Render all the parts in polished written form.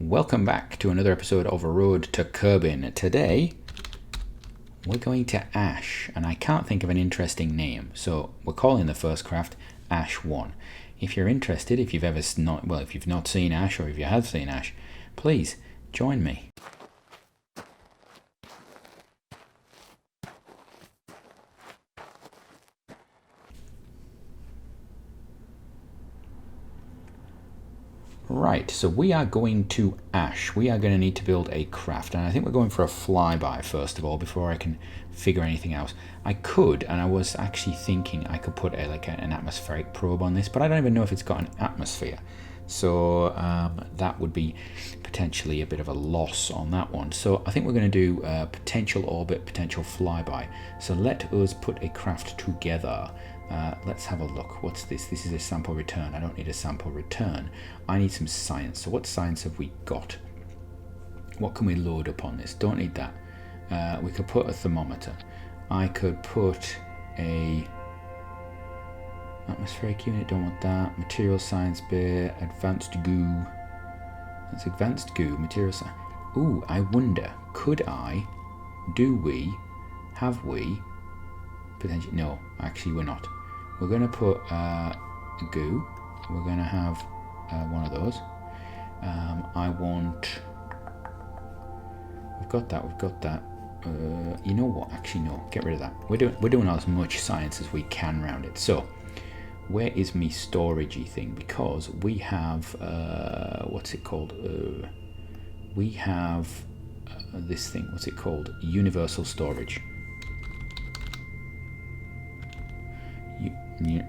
Welcome back to another episode of Rhode to Kerbin. Today we're going to Ash, and I can't think of an interesting name, so we're calling the first craft Ash 1. If you're interested, if you've not seen Ash, or if you have seen Ash, please join me. Right, so we are going to Ash. We are going to need to build a craft, and I think we're going for a flyby first of all before I can figure anything else. I could, and I was actually thinking I could put an atmospheric probe on this, but I don't even know if it's got an atmosphere. So that would be potentially a bit of a loss on that one. So I think we're going to do potential orbit, potential flyby. So let us put a craft together. Let's have a look. What's this? This is a sample return. I don't need a sample return. I need some science. So what science have we got? What can we load up on this? Don't need that. We could put a thermometer. I could put a atmospheric unit. Don't want that. Material science bear. Advanced goo. That's advanced goo. Material science. Ooh, I wonder. Could I? Do we? Have we? Potentially. No, actually, we're not. We're going to put goo. We're going to have one of those. I want. We've got that. We've got that. You know what? Actually, no. Get rid of that. We're doing as much science as we can around it. So, where is me storagey thing? Because we have what's it called? We have this thing. What's it called? Universal storage.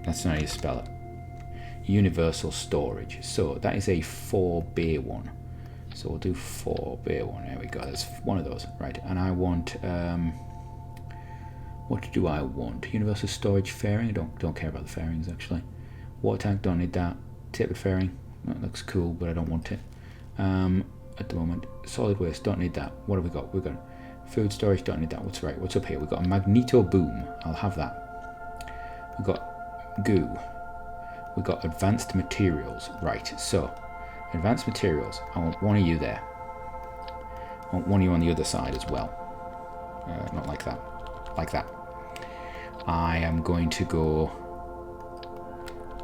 That's not how you spell it. Universal storage. So that is a 4-bay one. So we'll do 4-bay one. There we go. That's one of those. Right. And I want. What do I want? Universal storage fairing. I don't care about the fairings actually. Water tank. Don't need that. Tapered fairing. That looks cool, but I don't want it at the moment. Solid waste. Don't need that. What have we got? We've got food storage. Don't need that. What's right? What's up here? We've got a magneto boom. I'll have that. We've got goo. We've got advanced materials. Right, so advanced materials. I want one of you there. I want one of you on the other side as well. Not like that. Like that. I am going to go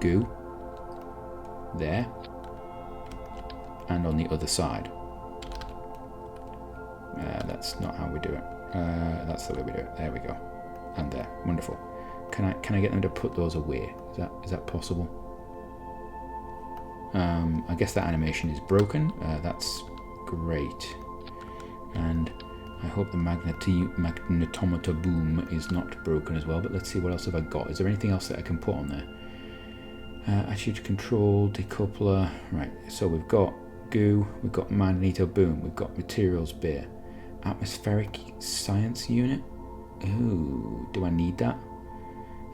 goo there and on the other side. That's not how we do it. That's the way we do it. There we go. And there. Wonderful. Can I get them to put those away? Is that possible? I guess that animation is broken. That's great. And I hope the magnetometer boom is not broken as well. But let's see, what else have I got? Is there anything else that I can put on there? Attitude control, decoupler. Right, so we've got goo, we've got magneto boom, we've got materials bear. Atmospheric science unit. Ooh, do I need that?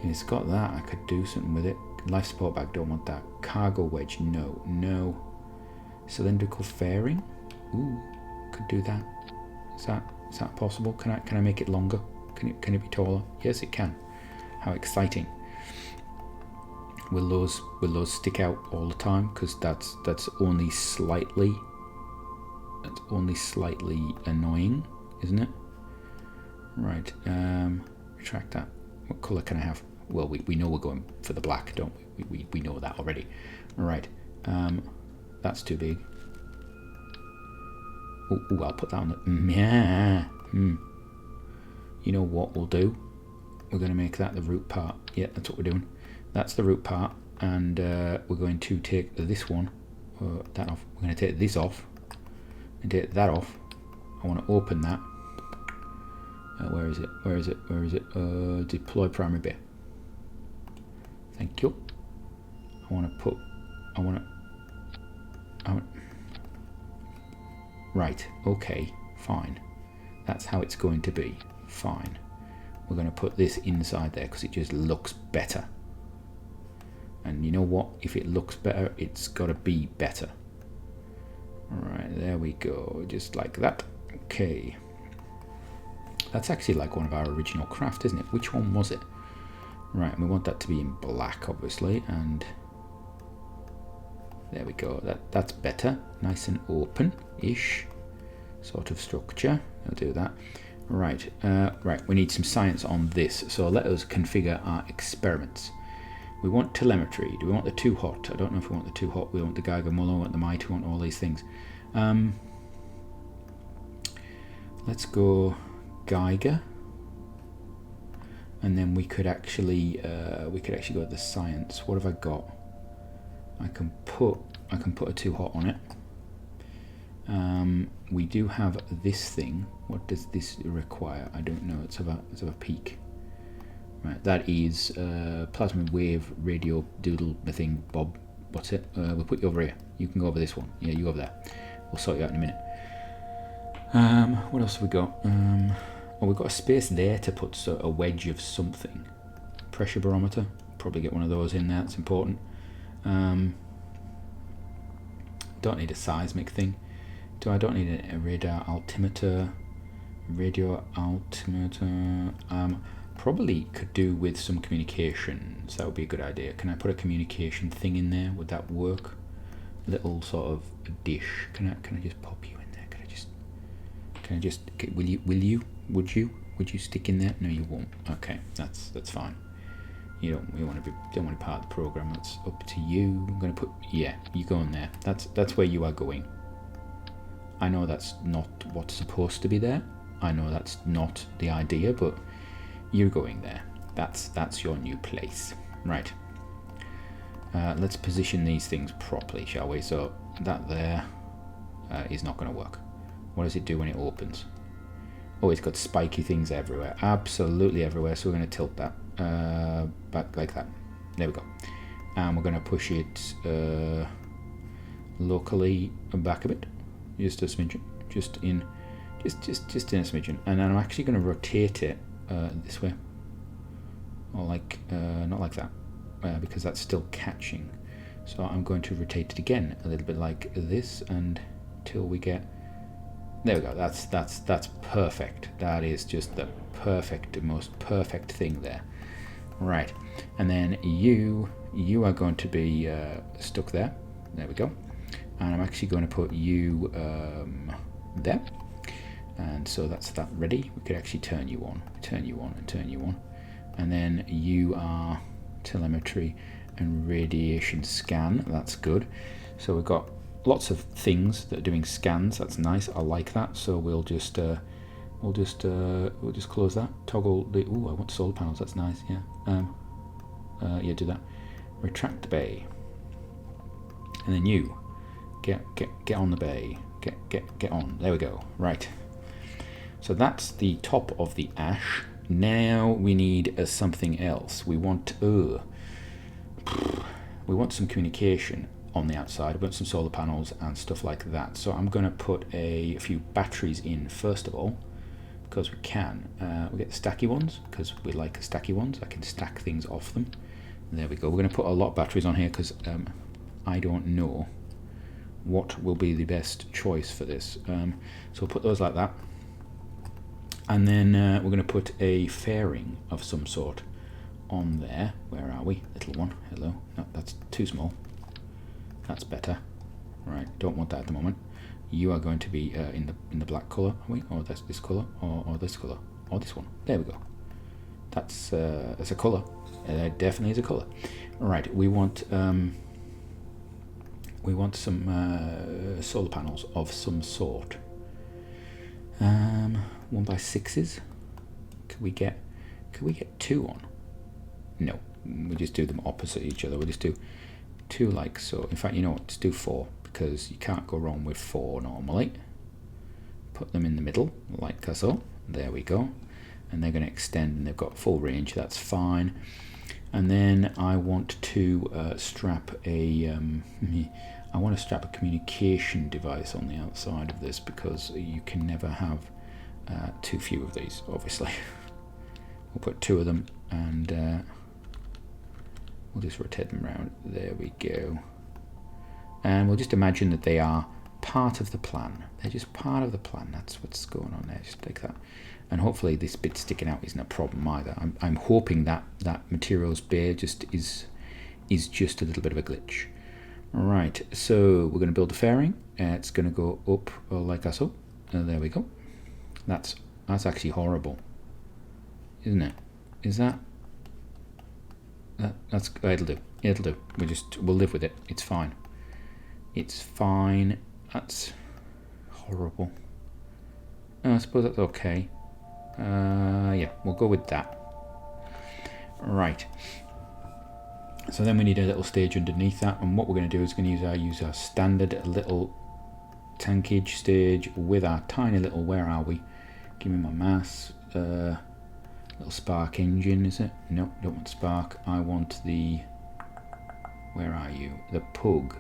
It's got that. I could do something with it. Life support bag, don't want that. Cargo wedge, no. Cylindrical fairing, ooh, could do that. Is that possible? Can I make it longer? Can it be taller? Yes, it can. How exciting! Will those stick out all the time? Because that's only slightly. That's only slightly annoying, isn't it? Right. Retract that. What color can I have? Well, we know we're going for the black, don't we? We know that already. Right. That's too big. Ooh, I'll put that on the... Yeah. You know what we'll do? We're going to make that the root part. Yeah, that's what we're doing. That's the root part. And we're going to take this one, that off. We're going to take this off and take that off. I want to open that. Where is it? Deploy primary bay. Thank you. Right, okay, fine. That's how it's going to be. Fine. We're going to put this inside there because it just looks better. And you know what? If it looks better, it's got to be better. Alright, there we go. Just like that. Okay. That's actually like one of our original craft, isn't it? Which one was it? Right, we want that to be in black, obviously, and There we go. That's better. Nice and open-ish sort of structure. I'll do that. Right. Right. We need some science on this. So let us configure our experiments. We want telemetry. Do we want the too hot? I don't know if we want the too hot. We want the Geiger Muller, we want the might, we want all these things. Let's go Geiger, and then we could actually go to the science. What have I got? I can put a too hot on it. We do have this thing. What does this require? I don't know. Let's have a peek. Right, that is plasma wave radio doodle thing. Bob, what's it? We'll put you over here. You can go over this one. Yeah, you go over there. We'll sort you out in a minute. What else have we got? Oh, we've got a space there to put a wedge of something. Pressure barometer. Probably get one of those in there. That's important. Don't need a seismic thing. I don't need a radar altimeter. Radio altimeter. Probably could do with some communications. That would be a good idea. Can I put a communication thing in there? Would that work? Little sort of dish. Can I just pop you in there? Would you stick in there? No, you won't. Okay, that's fine. You don't want to be part of the program. That's up to you. I'm going to put, yeah, you go in there. That's where you are going. I know that's not what's supposed to be there. I know that's not the idea, but you're going there. That's your new place. Right. Let's position these things properly, shall we? So that there is not going to work. What does it do when it opens? Oh, it's got spiky things everywhere. Absolutely everywhere. So we're going to tilt that back like that. There we go. And we're going to push it locally back a bit. Just a smidgen. Just in a smidgen. And then I'm actually going to rotate it this way. Or like, not like that. Because that's still catching. So I'm going to rotate it again a little bit like this until we get, there we go. That's perfect. That is just the most perfect thing there. Right, and then you are going to be stuck there. There we go. And I'm actually going to put you there. And so that's that ready. We could actually turn you on, and then you are telemetry and radiation scan. That's good. So we've got lots of things that are doing scans. That's nice. I like that. So we'll just close that. Toggle the. Ooh, I want solar panels. That's nice. Yeah. Yeah. Do that. Retract the bay. And then you get on the bay. Get on. There we go. Right. So that's the top of the ash. Now we need something else. We want some communication on the outside. We want some solar panels and stuff like that. So I'm going to put a few batteries in first of all, because we can. We get the stacky ones because we like the stacky ones. I can stack things off them. There we go. We're going to put a lot of batteries on here because I don't know what will be the best choice for this. So we'll put those like that. And then we're going to put a fairing of some sort on there. Where are we? Little one. Hello. No, that's too small. That's better. Right. Don't want that at the moment. You are going to be in the black colour, are we? Or that's this colour, or this colour, or this one. There we go. That's a colour. Definitely is a colour. Right. We want some solar panels of some sort. 1x6s. Could we get 2 on? No, we just do them opposite each other. We'll just do 2 like so. In fact, you know what? Let's do 4 because you can't go wrong with 4 normally. Put them in the middle like so. There we go. And they're going to extend and they've got full range. That's fine. And then I want to strap a communication device on the outside of this because you can never have too few of these, obviously. We'll put 2 of them and we'll just rotate them around. There we go. And we'll just imagine that they are part of the plan. They're just part of the plan. That's what's going on there. Just like that. And hopefully this bit sticking out isn't a problem either. I'm hoping that materials bay just is just a little bit of a glitch. Right, so we're going to build a fairing. It's going to go up like so. There we go. That's actually horrible, isn't it? Is that's it'll do. It'll do. We'll live with it. It's fine. It's fine. That's horrible. I suppose that's okay. Yeah, we'll go with that. Right. So then we need a little stage underneath that, and what we're going to do is going to use our standard little tankage stage with our tiny little, where are we? Give me my mass. Little spark engine, is it? No, don't want spark. I want the, where are you? The pug.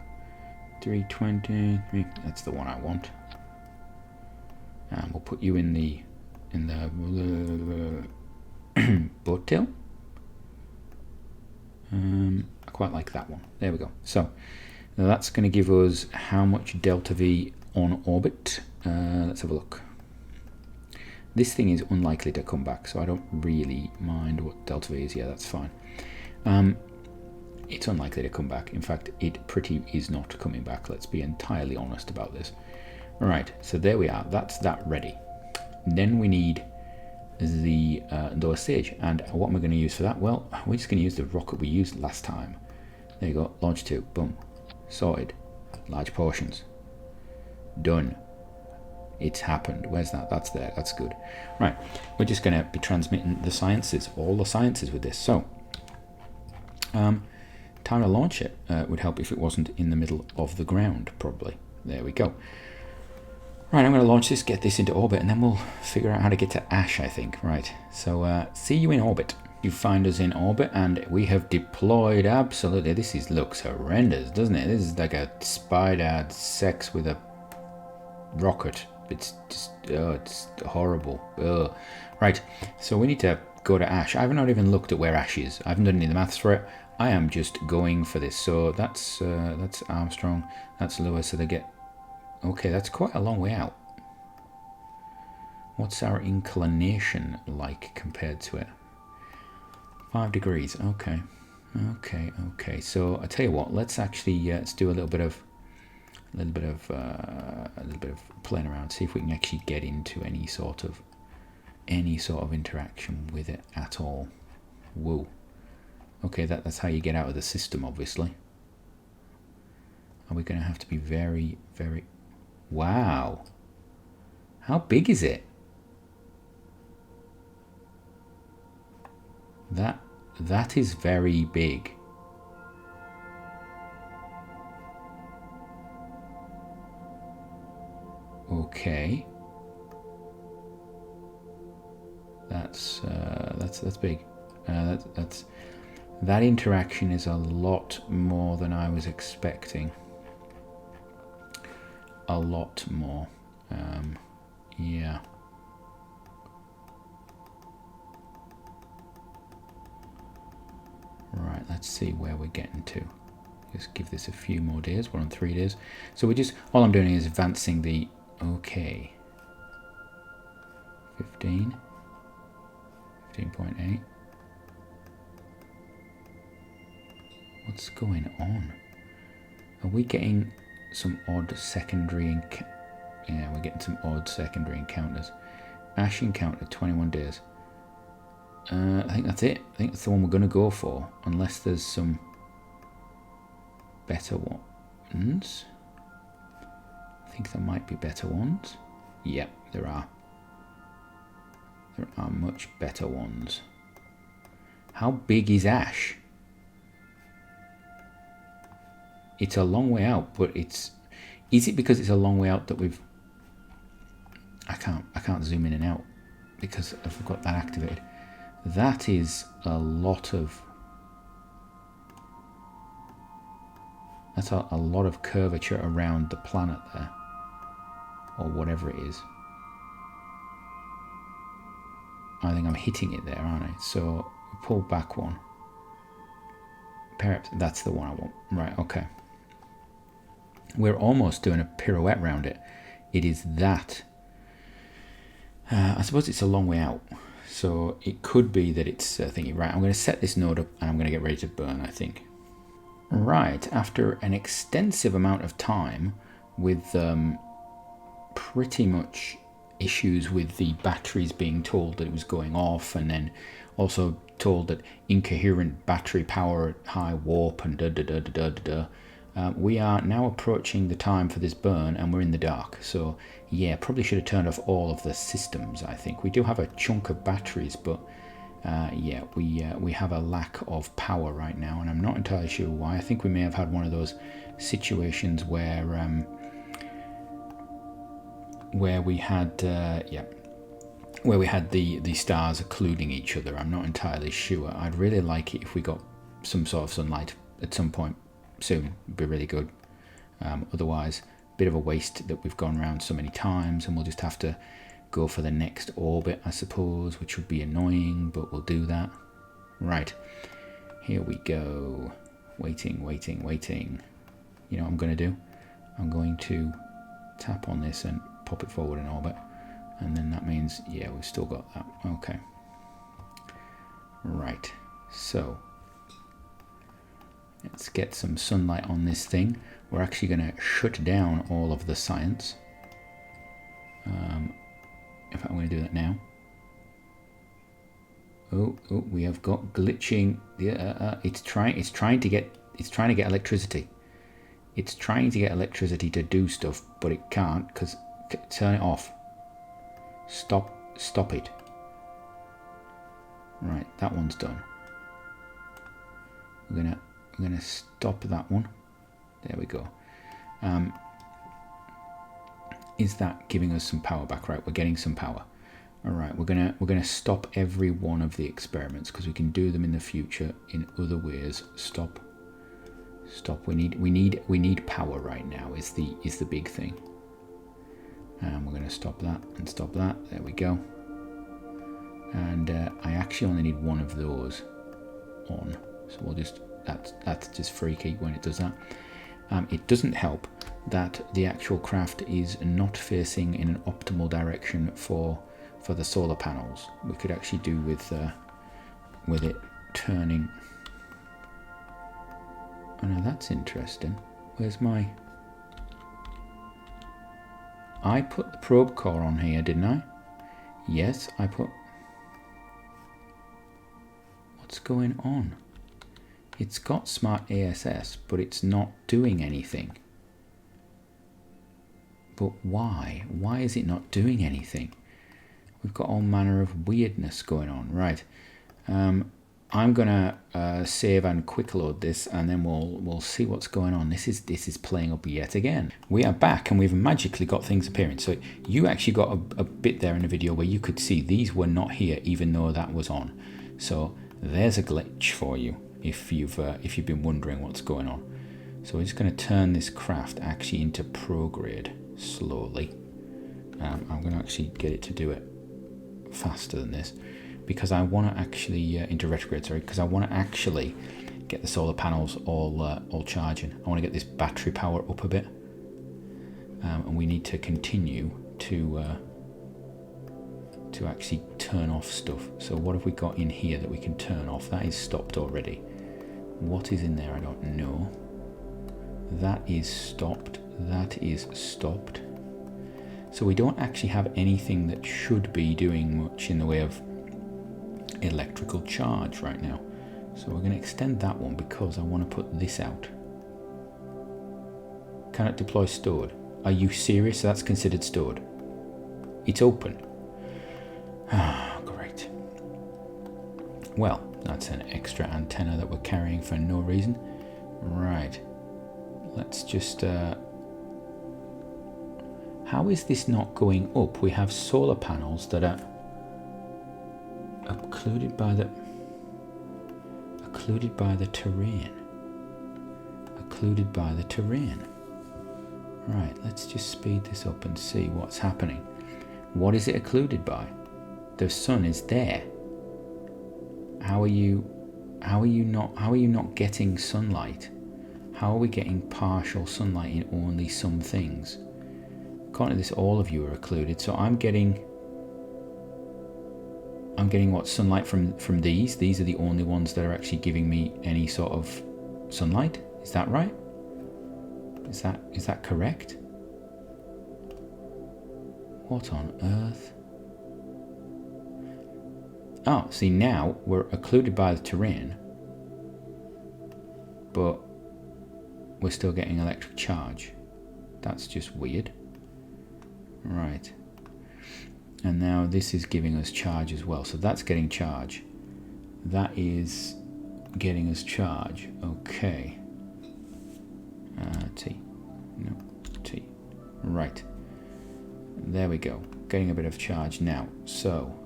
320. That's the one I want. And we'll put you in the boat tail. I quite like that one. There we go. So now that's going to give us how much delta V on orbit. Let's have a look. This thing is unlikely to come back, so I don't really mind what delta V is. Yeah, that's fine. It's unlikely to come back. In fact, it pretty is not coming back. Let's be entirely honest about this. All right, so there we are. That's that ready. Then we need the lower stage, and what am I going to use for that? Well, we're just going to use the rocket we used last time. There you go. Launch 2. Boom. Sorted. Large portions. Done. It's happened. Where's that? That's there. That's good. Right. We're just going to be transmitting the sciences, all the sciences with this. So, time to launch it would help if it wasn't in the middle of the ground, probably. There we go. Right, I'm going to launch this, get this into orbit, and then we'll figure out how to get to Ash, I think. Right. So, see you in orbit. You find us in orbit, and we have deployed absolutely. This looks horrendous, doesn't it? This is like a spider had sex with a rocket. It's just, it's horrible. Ugh. Right, so we need to go to Ash. I have not even looked at where Ash is. I haven't done any of the maths for it. I am just going for this. So that's Armstrong, that's Lewis. So they get, okay, that's quite a long way out. What's our inclination like compared to it? 5 degrees. Okay. So I tell you what. Let's actually let's do a little bit of playing around. See if we can actually get into any sort of interaction with it at all. Whoa. Okay, that's how you get out of the system. Obviously. Are we going to have to be very, very? Wow. How big is it? That is very big. Okay. That's big. That interaction is a lot more than I was expecting. A lot more. Yeah. Right, let's see where we're getting to. Just give this a few more days. We're on 3 days. So all I'm doing is advancing the, okay. 15.8. What's going on? Are we getting some odd secondary yeah, we're getting some odd secondary encounters. Ash encounter 21 days. I think that's it. I think that's the one we're going to go for, unless there's some better ones. I think there might be better ones. Yep, there are. There are much better ones. How big is Ash? It's a long way out, but is it because it's a long way out that I can't zoom in and out because I've got that activated. That is a lot of, that's a lot of curvature around the planet there, or whatever it is. I think I'm hitting it there, aren't I? So pull back one. Perhaps that's the one I want. Right, okay. We're almost doing a pirouette around it. It is that. I suppose it's a long way out. So it could be that it's thinking, right, I'm going to set this node up and I'm going to get ready to burn, I think. Right, after an extensive amount of time with pretty much issues with the batteries being told that it was going off, and then also told that incoherent battery power at high warp and we are now approaching the time for this burn, and we're in the dark. So yeah, probably should have turned off all of the systems. I think we do have a chunk of batteries, but yeah, we have a lack of power right now, and I'm not entirely sure why. I think we may have had one of those situations where we had where we had the stars occluding each other. I'm not entirely sure. I'd really like it if we got some sort of sunlight at some point soon. It'd be really good. Otherwise, a bit of a waste that we've gone around so many times, and we'll just have to go for the next orbit, I suppose, which would be annoying, but we'll do that. Right, here we go. Waiting. You know what I'm going to do? I'm going to tap on this and pop it forward in orbit, and then that means, yeah, we've still got that. Okay. Right, so let's get some sunlight on this thing. We're actually going to shut down all of the science. In fact, I'm going to do that now. Oh, we have got glitching. Yeah, it's trying to get electricity. It's trying to get electricity to do stuff, but it can't, because turn it off. Stop it. Right, that one's done. We're gonna stop that one. There we go. Is that giving us some power back? Right, we're getting some power. All right, we're gonna stop every one of the experiments, because we can do them in the future in other ways. Stop. We need power right now. Is the big thing. And we're gonna stop that and stop that. There we go. And I actually only need one of those on, so we'll just that's just freaky when it does that. It doesn't help that the actual craft is not facing in an optimal direction for the solar panels. We could actually do with it turning. Oh no, that's interesting. Where's my... I put the probe core on here, didn't I? Yes, I put... What's going on? It's got smart ASS, but it's not doing anything. But why? Why is it not doing anything? We've got all manner of weirdness going on. Right. I'm gonna save and quick load this, and then we'll see what's going on. This is playing up yet again. We are back, and we've magically got things appearing. So you actually got a bit there in the video where you could see these were not here, even though that was on. So there's a glitch for you if you've been wondering what's going on. So we're just going to turn this craft actually into prograde slowly. I'm going to actually get it to do it faster than this, because I want to actually into retrograde, sorry, because I want to actually get the solar panels all charging. I want to get this battery power up a bit, and we need to continue to actually turn off stuff. So what have we got in here that we can turn off? That is stopped already. What is in there? I don't know. That is stopped. That is stopped. So we don't actually have anything that should be doing much in the way of electrical charge right now. So we're going to extend that one because I want to put this out. Cannot deploy stored. Are you serious? So that's considered stored. It's open. Ah, great. Well, that's an extra antenna that we're carrying for no reason. Right. Let's just... how is this not going up? We have solar panels that are occluded by the terrain. Occluded by the terrain. Right, let's just speed this up and see what's happening. What is it occluded by? The sun is there. How are you not getting sunlight? How are we getting partial sunlight in only some things? According to this, all of you are occluded, so I'm getting what, sunlight from these? These are the only ones that are actually giving me any sort of sunlight? Is that right? Is that correct? What on earth? Oh, see, now we're occluded by the terrain, but we're still getting electric charge. That's just weird. Right. And now this is giving us charge as well. So that's getting charge. That is getting us charge. Okay. T. No, T. Right. There we go. Getting a bit of charge now. So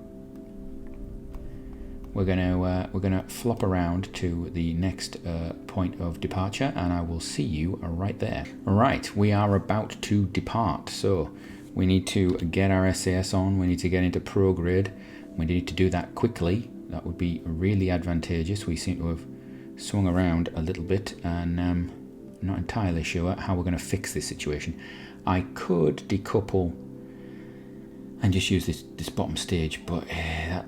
we're gonna flop around to the next point of departure, and I will see you right there. All right, we are about to depart. So we need to get our SAS on. We need to get into prograde. We need to do that quickly. That would be really advantageous. We seem to have swung around a little bit, and I'm not entirely sure how we're going to fix this situation. I could decouple and just use this bottom stage, but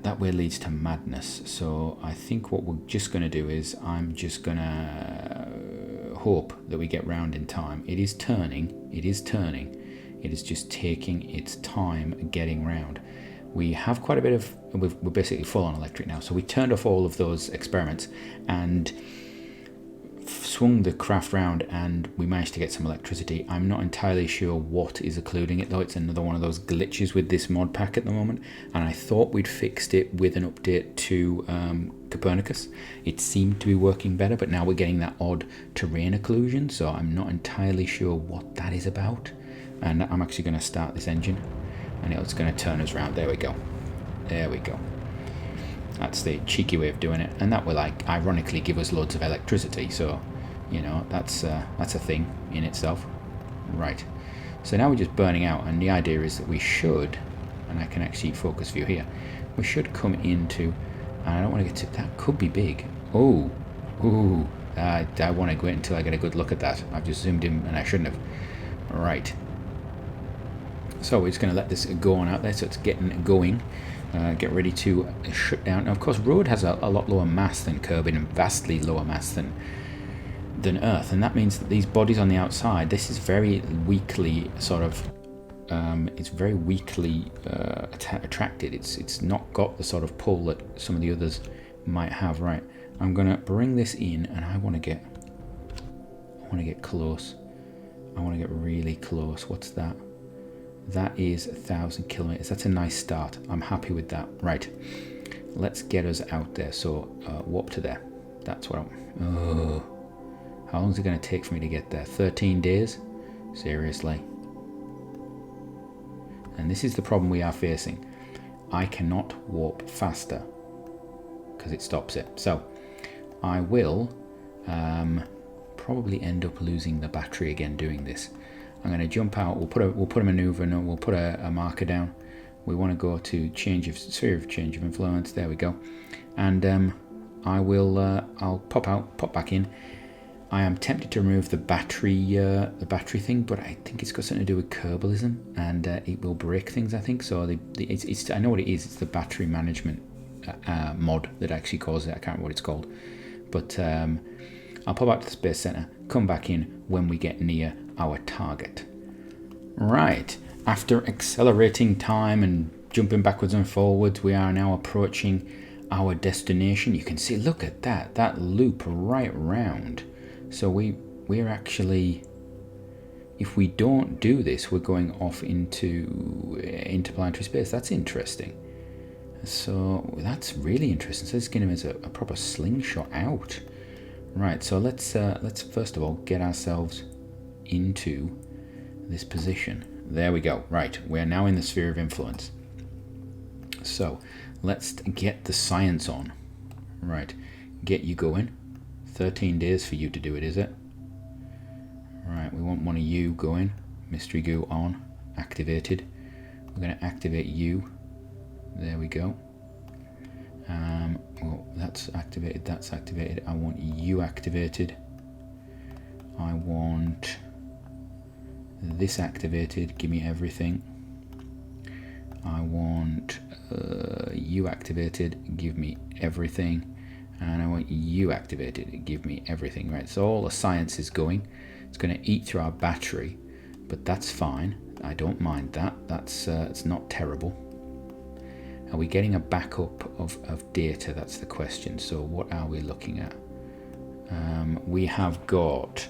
that way leads to madness. So I think what we're just going to do is I'm just going to hope that we get round in time. It is turning. It is turning. It is just taking its time getting round. We have quite a bit of, we're basically full on electric now. So we turned off all of those experiments and swung the craft round, and we managed to get some electricity. I'm not entirely sure what is occluding it though. It's another one of those glitches with this mod pack at the moment, and I thought we'd fixed it with an update to Copernicus. It seemed to be working better, but now we're getting that odd terrain occlusion, so I'm not entirely sure what that is about. And I'm actually going to start this engine, and it's going to turn us around. There we go. There we go. That's the cheeky way of doing it, and that will, like, ironically give us loads of electricity. So, you know, that's a thing in itself. Right. So now we're just burning out, and the idea is that we should, and I can actually focus view here. We should come into, and I don't want to get to, that could be big. Oh, ooh, I want to wait until I get a good look at that. I've just zoomed in, and I shouldn't have. Right. So we're just going to let this go on out there, so it's getting going. Get ready to shut down. Now, of course, Rhode has a lot lower mass than Kerbin, and vastly lower mass than Earth, and that means that these bodies on the outside, this is very weakly sort of, it's very weakly attracted. It's not got the sort of pull that some of the others might have. Right, I'm going to bring this in, and I want to get close. I want to get really close. What's that? That is 1,000 kilometers. That's a nice start. I'm happy with that. Right, let's get us out there. So warp to there. That's what I'm. Oh, how long is it going to take for me to get there? 13 days? Seriously? And this is the problem we are facing. I cannot warp faster because it stops it. So I will probably end up losing the battery again doing this. I'm going to jump out. We'll put a maneuver, and we'll put a marker down. We want to go to sphere of change of influence. There we go. And I'll pop back in. I am tempted to remove the battery thing, but I think it's got something to do with Kerbalism, and it will break things, I think. So it's I know what it is. It's the battery management mod that actually causes it. I can't remember what it's called, but I'll pop out to the Space Center, come back in when we get near our target. Right, after accelerating time and jumping backwards and forwards, we are now approaching our destination. You can see, look at that loop right round. So we're actually, if we don't do this, we're going off into interplanetary space. That's interesting. So that's really interesting. So this game is a proper slingshot out. Right, so let's first of all get ourselves into this position. There we go. Right, we're now in the sphere of influence. So let's get the science on. Right, get you going. 13 days for you to do it, is it? Right, we want one of you going. Mystery goo on, activated. We're going to activate you. There we go. Well, that's activated, that's activated. I want you activated. I want this activated. Give me everything. I want you activated. Give me everything. and I want you activated. Give me everything, right? So all the science is going. It's going to eat through our battery, but that's fine. I don't mind that. That's it's not terrible. Are we getting a backup of data? That's the question. So what are we looking at? We have got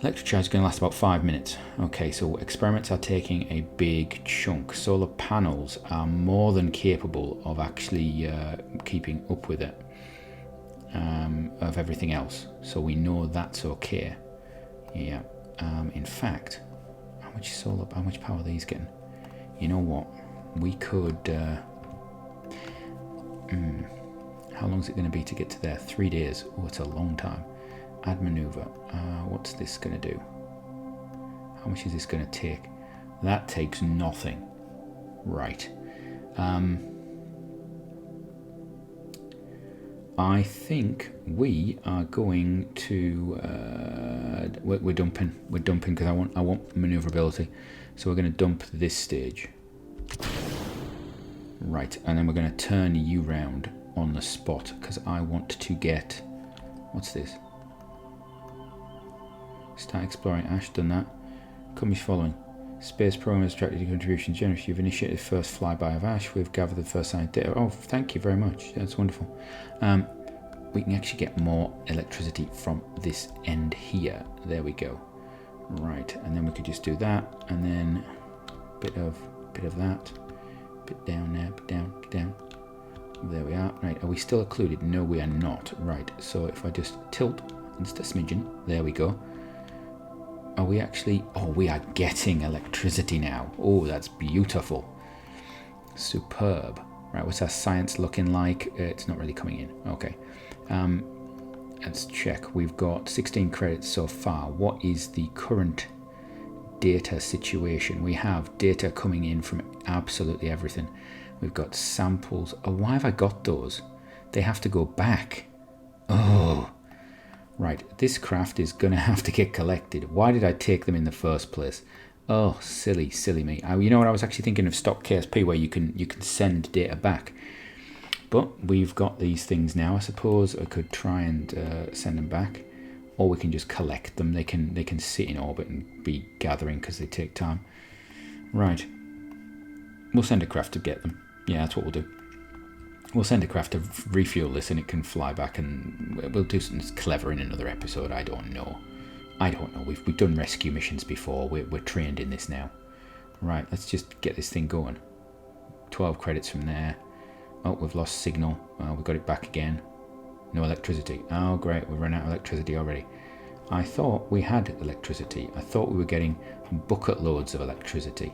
electric charge is going to last about 5 minutes. Okay, so experiments are taking a big chunk. Solar panels are more than capable of actually keeping up with it, of everything else. So we know that's okay. Yeah. In fact, how much power are these getting? You know what? We could. How long is it going to be to get to there? 3 days. Oh, it's a long time. Add maneuver. What's this going to do? How much is this going to take? That takes nothing. Right. I think we are going to. We're dumping. We're dumping because I want maneuverability. So we're going to dump this stage. Right, and then we're going to turn you round on the spot because I want to get. What's this? Start exploring. Ash, done that. Companies following. Space program has attracted your contributions generously. You've initiated the first flyby of Ash. We've gathered the first sign of data. Oh, thank you very much. That's wonderful. We can actually get more electricity from this end here. There we go. Right, and then we could just do that, and then bit of that. Bit down there, bit down. There we are. Right, are we still occluded? No, we are not. Right, so if I just tilt just a smidgen, there we go. Are we actually... Oh, we are getting electricity now. Oh, that's beautiful. Superb. Right, what's our science looking like? It's not really coming in. Okay. Let's check. We've got 16 credits so far. What is the current data situation? We have data coming in from absolutely everything. We've got samples. Oh, why have I got those? They have to go back. Oh, right. This craft is going to have to get collected. Why did I take them in the first place? Oh, silly me. You know what? I was actually thinking of stock KSP where you can send data back. But we've got these things now. I suppose I could try and send them back, or we can just collect them. They can sit in orbit and be gathering because they take time. Right. We'll send a craft to get them. Yeah, that's what we'll do. We'll send a craft to refuel this and it can fly back, and we'll do something clever in another episode. I don't know. We've done rescue missions before. We're trained in this now. Right, let's just get this thing going. 12 credits from there. Oh, we've lost signal. We've got it back again. No electricity. Oh, great. We've run out of electricity already. I thought we had electricity. I thought we were getting bucket loads of electricity.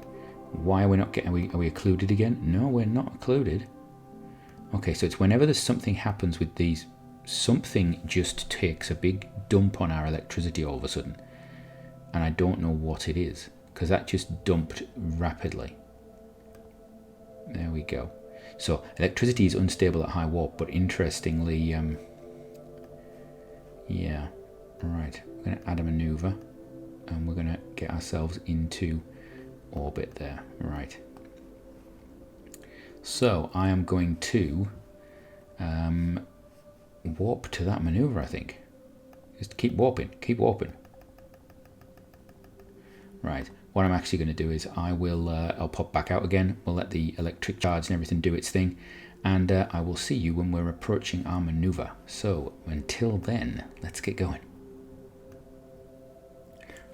Why are we not getting... Are we occluded again? No, we're not occluded. Okay, so it's whenever there's something happens with these, something just takes a big dump on our electricity all of a sudden. And I don't know what it is, because that just dumped rapidly. There we go. So electricity is unstable at high warp, but interestingly, yeah, right. We're going to add a maneuver, and we're going to get ourselves into orbit there. Right. So I am going to warp to that maneuver, I think. Just keep warping, Right. What I'm actually going to do is I'll pop back out again. We'll let the electric charge and everything do its thing. And I will see you when we're approaching our maneuver. So until then, let's get going.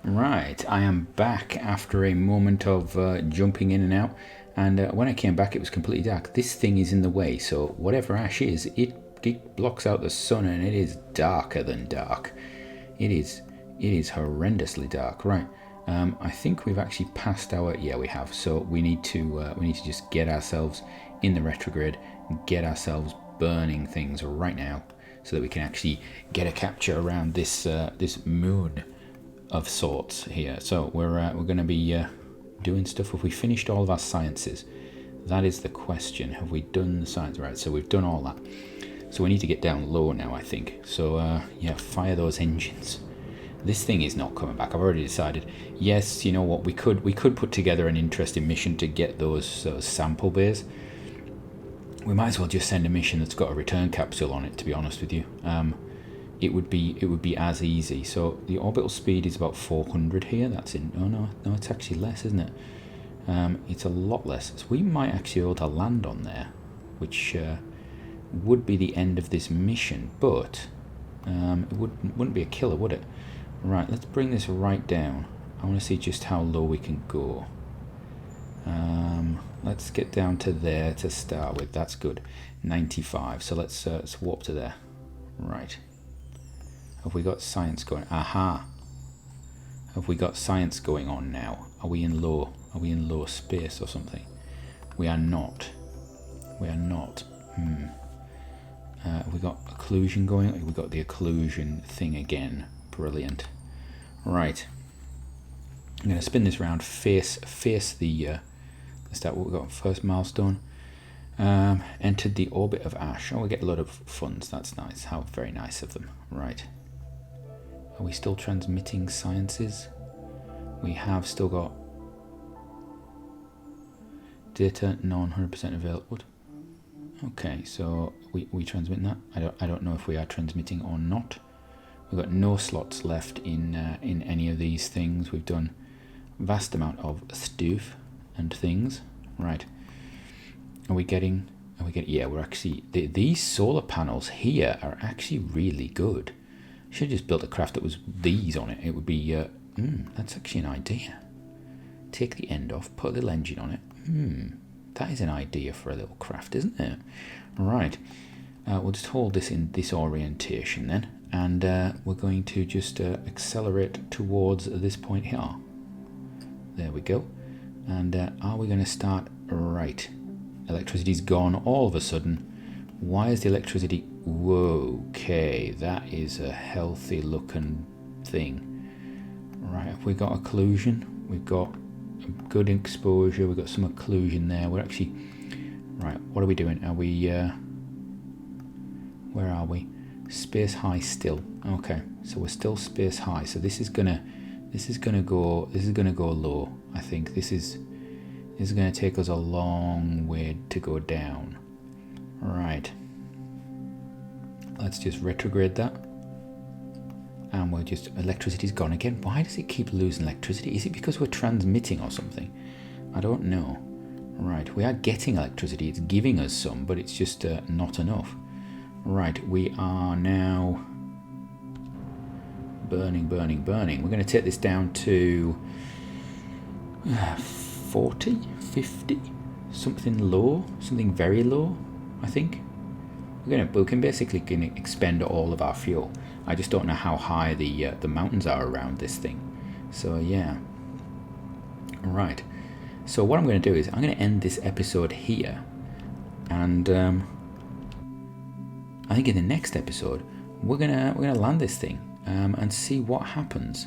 Right, I am back after a moment of jumping in and out. And when I came back, it was completely dark. This thing is in the way, so whatever Ash is, it blocks out the sun, and it is darker than dark. It is horrendously dark. Right. I think we've actually passed our... Yeah, we have. So we need to just get ourselves in the retrograde, get ourselves burning things right now, so that we can actually get a capture around this this moon of sorts here. So we're going to be doing stuff. Have we finished all of our sciences? That is the question. Have we done the science? Right. So we've done all that. So we need to get down low now, I think. So yeah, fire those engines. This thing is not coming back. I've already decided. Yes, you know what? We could put together an interesting mission to get those sample bays. We might as well just send a mission that's got a return capsule on it, to be honest with you. It would be as easy. So the orbital speed is about 400 here. That's in. Oh no, it's actually less, isn't it? It's a lot less. So we might actually be able to land on there, which would be the end of this mission, but it wouldn't be a killer, would it? Right, let's bring this right down. I want to see just how low we can go. Let's get down to there to start with. That's good. 95. So let's warp to there. Right. Have we got science going? Aha. Have we got science going on now? Are we in low? Are we in low space or something? We are not. We are not. Have we got occlusion going? We got the occlusion thing again. Brilliant. Right. I'm going to spin this round. Face the. Let's start what we got. First milestone. Entered the orbit of Ash. Oh, we get a lot of funds. That's nice. How very nice of them. Right. Are we still transmitting sciences? We have still got data non 100% available. Okay, so we transmit that. I don't know if we are transmitting or not. We've got no slots left in any of these things. We've done a vast amount of stuff and things. Right. Are we getting? Yeah, we're actually these solar panels here are actually really good. Should have just built a craft that was these on it. It would be. That's actually an idea. Take the end off, put a little engine on it. That is an idea for a little craft, isn't it? Right. We'll just hold this in this orientation then, and we're going to just accelerate towards this point here. There we go. And are we going to start? Right. Electricity's gone all of a sudden. Why is the electricity? Whoa, okay, that is a healthy looking thing. Right, have we got occlusion? We've got good exposure, we've got some occlusion there. We're actually, right, what are we doing? Are we, where are we? Space high still. Okay, so we're still space high. So this is gonna go low. I think this is gonna take us a long way to go down. Right. Let's just retrograde that. And we're just, electricity's gone again. Why does it keep losing electricity? Is it because we're transmitting or something? I don't know. Right, we are getting electricity. It's giving us some, but it's just not enough. Right, we are now burning. We're going to take this down to 40, 50, something low, something very low, I think. We can basically expend all of our fuel. I just don't know how high the mountains are around this thing. So yeah. Right. So what I'm going to do is I'm going to end this episode here, and I think in the next episode we're gonna land this thing and see what happens.